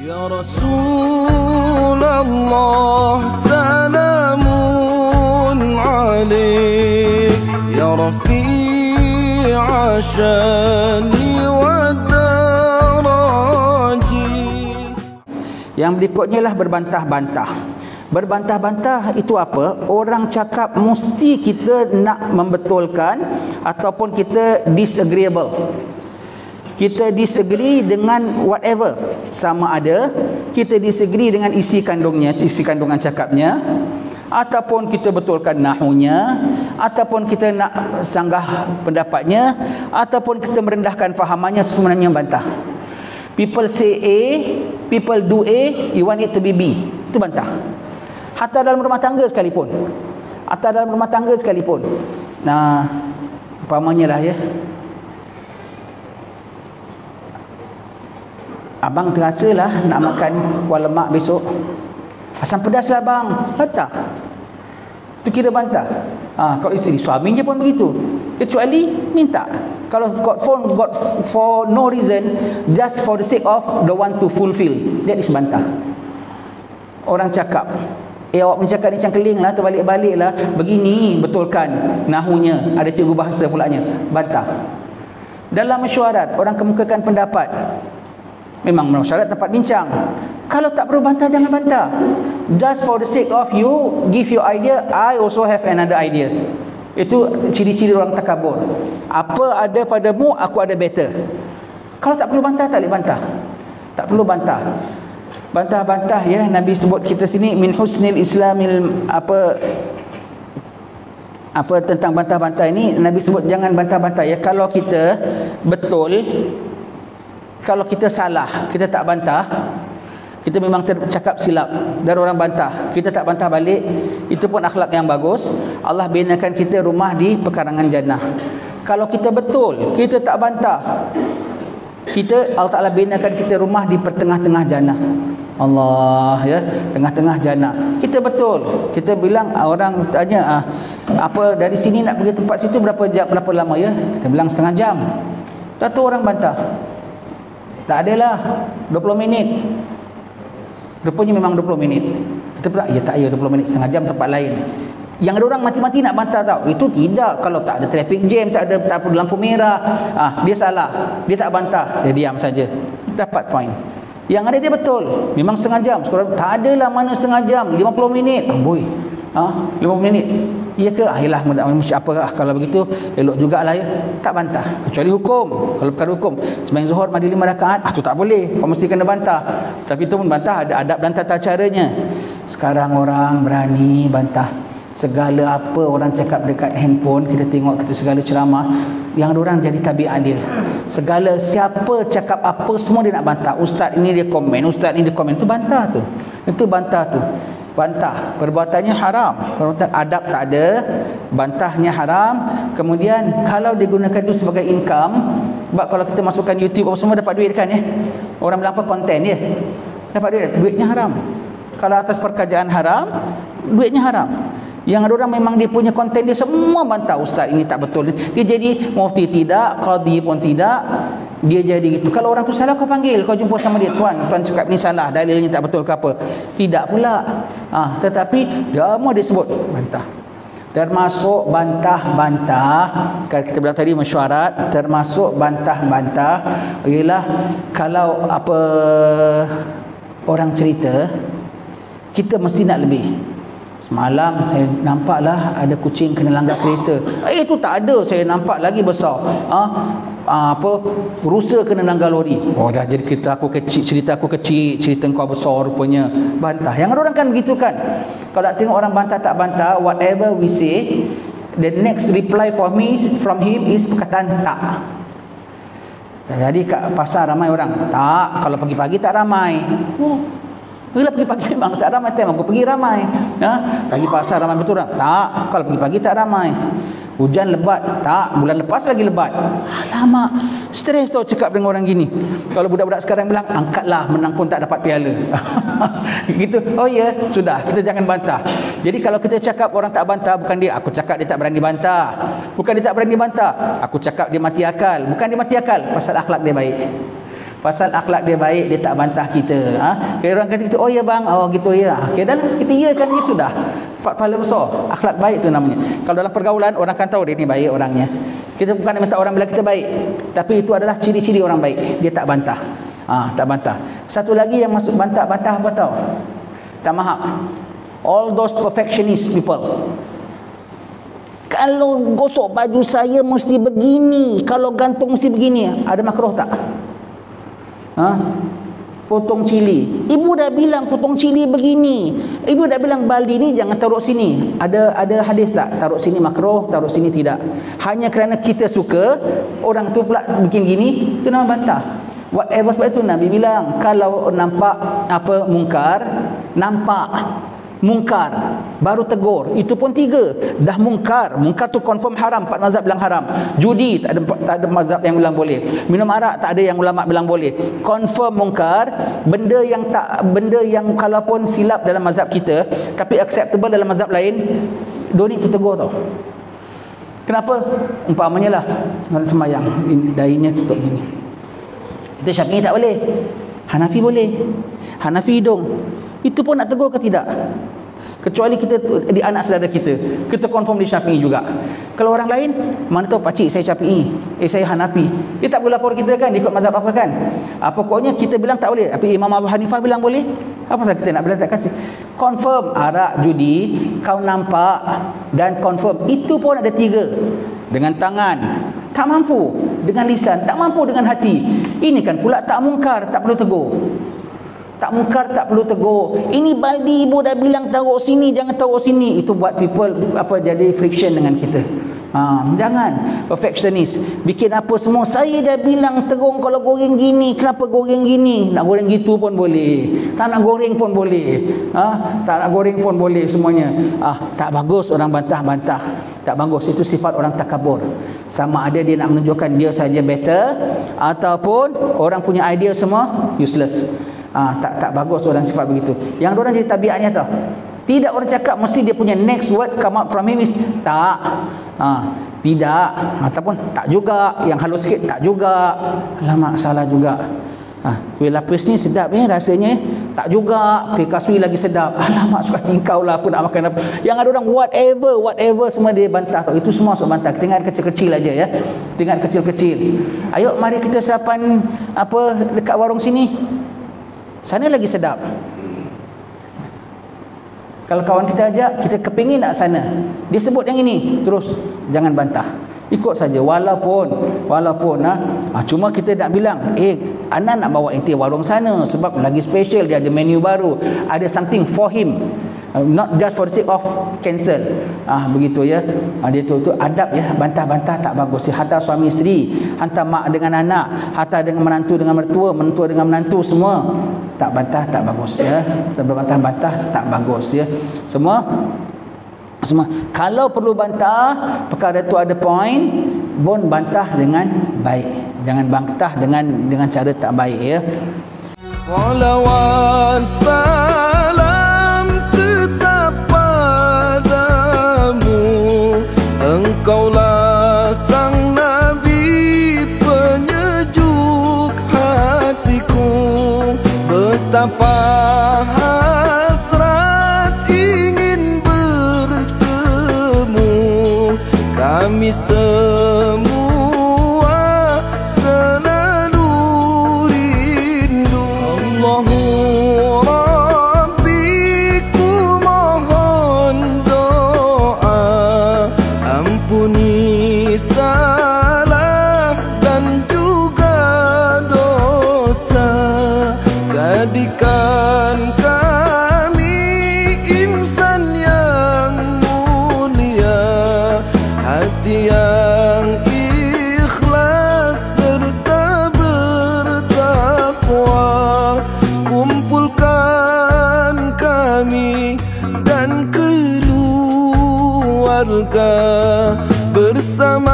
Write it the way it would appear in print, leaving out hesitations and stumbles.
Ya Rasulullah salamun alaik ya Rafi'a syani wa daraji. Yang berikutnya lah berbantah-bantah. Berbantah-bantah itu apa? Orang cakap mesti kita nak membetulkan ataupun kita disagreeable. Kita disagree dengan whatever. Sama ada kita disagree dengan isi kandungnya, isi kandungan cakapnya, ataupun kita betulkan nahunya, ataupun kita nak sanggah pendapatnya, ataupun kita merendahkan fahamannya, sebenarnya bantah. People say A, people do A, you want it to be B. Itu bantah. Hatta dalam rumah tangga sekalipun. Nah, umpamanya lah ya. Abang terasalah nak makan kuah lemak besok. Asam pedas lah bang. Bantah. Itu kira bantah. Kalau isteri, suaminya pun begitu. Kecuali minta. Kalau got for no reason, just for the sake of the want to fulfill, that is bantah. Orang cakap, awak mencakap ni cangkeling lah, terbalik-balik lah, begini, betulkan nahunya, ada cikgu bahasa pulanya, bantah. Dalam mesyuarat, orang kemukakan pendapat, memang mesyuarat tempat bincang. Kalau tak perlu bantah, jangan bantah. Just for the sake of you give your idea, I also have another idea. Itu ciri-ciri orang takabur. Apa ada padamu, aku ada better. Kalau tak perlu bantah, tak boleh bantah. Tak perlu bantah. Bantah-bantah ya, Nabi sebut kita sini min husnil islamil apa tentang bantah-bantah ini, Nabi sebut jangan bantah-bantah ya. Kalau kita betul, kalau kita salah, kita tak bantah, kita memang tercakap silap dan orang bantah, kita tak bantah balik, itu pun akhlak yang bagus. Allah binakan kita rumah di pekarangan jannah. Kalau kita betul, kita tak bantah, Allah Ta'ala binakan kita rumah di pertengah-tengah jannah. Allah ya, tengah-tengah jannah. Kita betul, kita bilang, orang tanya apa dari sini nak pergi tempat situ berapa jam, berapa lama ya? Kita bilang setengah jam. Tak tahu orang bantah. Tak adalah 20 minit. Rupanya memang 20 minit. Kita pula, ya tak ya 20 minit, setengah jam tempat lain. Yang ada orang mati-mati nak bantah tau. Itu tidak. Kalau tak ada traffic jam, tak ada lampu merah, dia salah. Dia tak bantah, dia diam saja. Dapat poin. Yang ada dia betul. Memang setengah jam. Sekarang tak adalah mana setengah jam, 50 minit. Amboi. 50 minit. Ya ke? Yalah, kalau begitu elok jugalah ya. Tak bantah. Kecuali hukum. Kalau perkara hukum, sembahyang Zuhur mandi 5 rakaat, tu tak boleh. Kau mesti kena bantah. Tapi itu pun bantah ada adab dan tata caranya. Sekarang orang berani bantah. Segala apa orang cakap dekat handphone, kita tengok, kita segala ceramah, yang ada orang jadi tabiat dia. Segala siapa cakap apa, semua dia nak bantah. Ustaz ini dia komen, ustaz ini dia komen. Itu bantah tu. Itu bantah tu. Bantah, perbuatannya haram, perbuatan adab tak ada, bantahnya haram. Kemudian kalau digunakan itu sebagai income, sebab kalau kita masukkan YouTube apa semua dapat duit kan ya. Orang bilang apa, konten ya, dapat duit, duitnya haram. Kalau atas perkajaan haram, duitnya haram. Yang ada orang memang dia punya konten dia semua bantah, ustaz ini tak betul. Dia jadi mufti tidak, qadi pun tidak. Dia jadi gitu. Kalau orang tu salah, kau panggil, kau jumpa sama dia, tuan cakap ni salah, dalilnya tak betul ke apa. Tidak pula. Tetapi dia semua disebut bantah. Termasuk bantah-bantah, kalau kita bilang tadi mesyuarat, termasuk bantah-bantah ialah kalau apa orang cerita, kita mesti nak lebih. Semalam saya nampaklah ada kucing kena langgar kereta. Itu tak ada, saya nampak lagi besar. Rusa kena langgar lori. Dah jadi cerita aku kecil, cerita kau besar rupanya. Bantah. Yang orang kan begitu kan. Kalau nak tengok orang bantah tak bantah, whatever we say, the next reply from him is perkataan tak. Jadi kat pasar ramai orang. Tak, kalau pagi-pagi tak ramai. Bila pagi-pagi memang tak ramai, time aku pergi ramai. Pagi pasar ramai betul tak? Tak, kalau pagi-pagi tak ramai. Hujan lebat, tak, bulan lepas lagi lebat. Alamak, stres tau cakap dengan orang gini. Kalau budak-budak sekarang bilang, angkatlah, menang pun tak dapat piala. Gitu. Oh ya, sudah, kita jangan bantah. Jadi kalau kita cakap orang tak bantah, bukan dia, aku cakap dia tak berani bantah. Bukan dia tak berani bantah, aku cakap dia mati akal. Bukan dia mati akal, pasal akhlak dia baik. Pasal akhlak dia baik, dia tak bantah kita. Kalau orang kata kita, oh ya bang, oh gitu ya. Okay, dah kita iyakan dia sudah. Pahala besar. Akhlak baik tu namanya. Kalau dalam pergaulan, orang kan tahu dia ni baik orangnya. Kita bukan minta orang bilang kita baik, tapi itu adalah ciri-ciri orang baik. Dia tak bantah. Tak bantah. Satu lagi yang masuk bantah-bantah apa tahu? Tak mahap. All those perfectionist people. Kalau gosok baju saya mesti begini, kalau gantung mesti begini. Ada makruh tak? Potong cili. Ibu dah bilang potong cili begini. Ibu dah bilang baldi ni jangan taruh sini. Ada hadis tak? Taruh sini makruh, taruh sini tidak. Hanya kerana kita suka, orang tu pula bikin gini, itu nama bantah. Whatever, sebab itu Nabi bilang, kalau nampak apa mungkar, baru tegur. Itu pun 3. Dah mungkar tu confirm haram. 4 mazhab bilang haram. Judi tak ada mazhab yang bilang boleh. Minum arak tak ada yang ulama bilang boleh. Confirm mungkar, benda yang kalaupun silap dalam mazhab kita tapi acceptable dalam mazhab lain, don't need to tegur tau. Kenapa? Umpamanya lah orang sembahyang, dainya tutup gini. Kita Syafi'i tak boleh. Hanafi boleh. Hanafi hidung. Itu pun nak tegur ke tidak? Kecuali kita di anak saudara kita, kita confirm di Syafi'i juga. Kalau orang lain, mana tahu pakcik saya Syafi'i, saya Hanafi, dia tak boleh lapor kita kan, ikut mazhab apa kan. Pokoknya kita bilang tak boleh, tapi Imam Abu Hanifah bilang boleh. Apa pasal kita nak bilang tak kasih? Confirm arak judi, kau nampak dan confirm. Itu pun ada 3. Dengan tangan tak mampu, dengan lisan tak mampu, dengan hati. Ini kan pula tak mungkar, tak perlu tegur. Tak mungkar, tak perlu tegur. Ini baldi ibu dah bilang taruh sini, jangan taruh sini. Itu buat people jadi friction dengan kita. Jangan perfectionist. Bikin apa semua, saya dah bilang terung kalau goreng gini, kenapa goreng gini? Nak goreng gitu pun boleh, tak nak goreng pun boleh. Tak nak goreng pun boleh semuanya. Tak bagus orang bantah-bantah. Tak bagus. Itu sifat orang takabur. Sama ada dia nak menunjukkan dia saja better, ataupun orang punya idea semua useless. Tak bagus orang sifat begitu. Yang orang jadi tabiatnya tau. Tidak orang cakap mesti dia punya next word come out from him is tak. Tidak, ataupun tak juga. Yang halus sikit tak juga. Alamak, salah juga. Kuih lapis ni sedap rasanya. Tak juga. Kuih kasui lagi sedap. Alamak, suka tingkau lah, apa nak makan apa. Yang ada orang whatever semua dia bantah tau. Itu semua masuk bantah. Kita ingat kecil-kecil aja ya. Kita ingat kecil-kecil. Ayo mari kita sarapan dekat warung sini. Sana lagi sedap. Kalau kawan kita ajak, kita kepingin nak sana, dia sebut yang ini, terus jangan bantah, ikut saja. Walaupun cuma kita nak bilang, Ana nak bawa ente warung sana sebab lagi special, dia ada menu baru, ada something for him, not just for the sake of cancel. Begitu ya. Dia tu adab ya. Bantah-bantah tak bagus. Hantar suami isteri, hantar mak dengan anak, hantar dengan menantu dengan mertua, mentua dengan menantu, semua tak bantah tak bagus ya. Berbantah-bantah tak bagus ya. Semua kalau perlu bantah perkara itu ada point, pun bantah dengan baik. Jangan bantah dengan cara tak baik ya. Salawat salam tetap padamu, engkaulah sang Nabi penyejuk hatiku. Betapa hasrat ingin bertemu kami semua, selalu rindu. Allahu Rabbi, ku mohon doa, ampuni salah dan juga dosa. Jadikan kami insan yang mulia, hati yang ikhlas serta bertakwa. Kumpulkan kami dan keluarga bersama